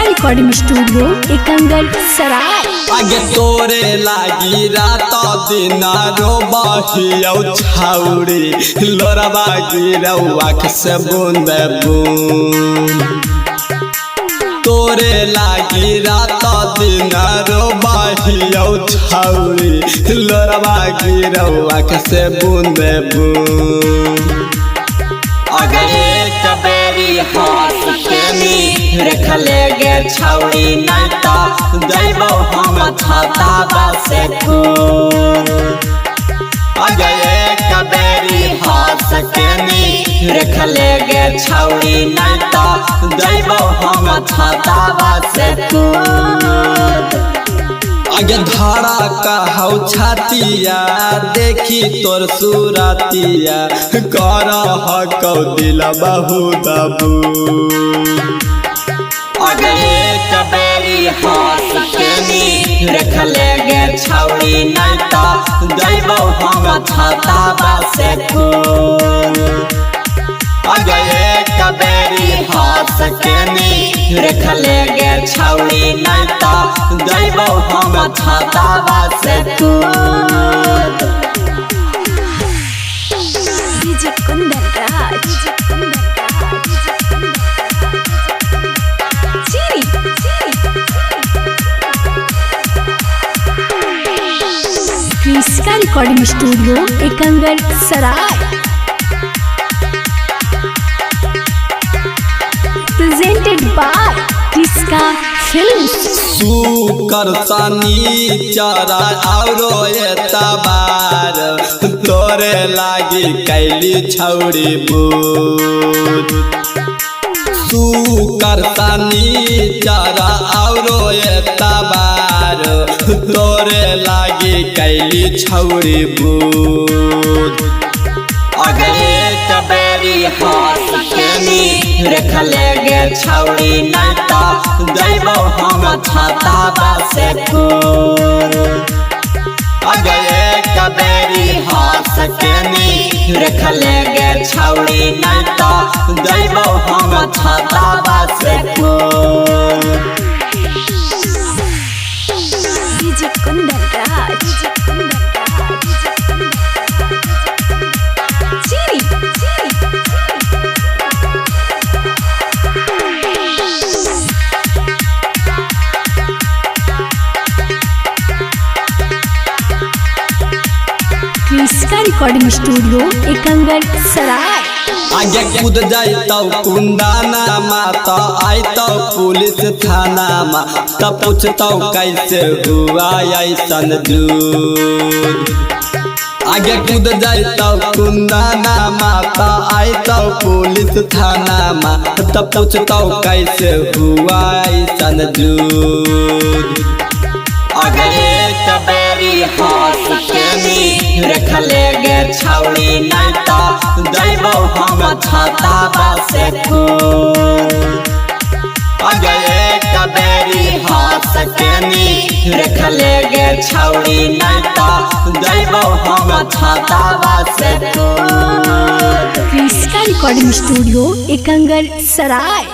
Recording studio Ekangar सराय। आगे तोरे लागी रात दिन रोबहियौ छाउरी लोरबा गिरौ आँख से बूंद बूंद। तोरे लागी रात दिन रोबहियौ छाउरी लोरबा गिरौ आँख से बूंद बूंद। अगर एक बेरी हाथ के रख ले गे छौरी नहीं तो जैबो हम छाता से खून। अगर एक बेरी हाथ के रख ले गे छौरी नहीं तो जैबो हम छाता से खून। आगे धारा कहौ छातिया देखी तोर सुरतिया कर हकौ दिल बहु दबू। अगर एक बेरी हाथ के रख ले गे छौरी नहीं तो जैबो हम छाता से खून। अगर एक बेरी हाथ के रख ले गे छौरी नहीं तो जैबो हम छाता से खून। DJ Kundan Raj Kriska recording studio Ekangar Sarai. Presented by Kriska films. सुकर सनी चरा औरो एतबार तोरे लागी कैली छौरी बूद। सुकर सनी चरा औरो एतबार तोरे लागी कैली छौरी बूद। अगर एक बेरी हाथ के रख ले गे छौरी नहीं तो जैबो हम छाता से खून। अगर एक बेरी हाथ के रख ले गे छौरी नहीं तो जैबो हम छाता से खून। DJ Kundan Raj Kriska recording studio Ekangar सराय। आगे कूद जाइतौ कुंदाना माता आइतौ पुलिस थाना मा तब पूछतौ कैसे हुआ ऐसन दूध। आगे कूद जाइतौ कुंदाना माता आइतौ पुलिस थाना मा तब पूछतौ कैसे हुआ ऐसन दूध। अगर एक बेरी हाथ के रख ले गे छौरी नहीं तो जैबो हम छाता से खून। अगर एक बेरी हाथ के रख ले गे छौरी नहीं तो जैबो हम छाता से खून। क्रिस्का रिकॉर्डिंग स्टूडियो एकंगल सराय।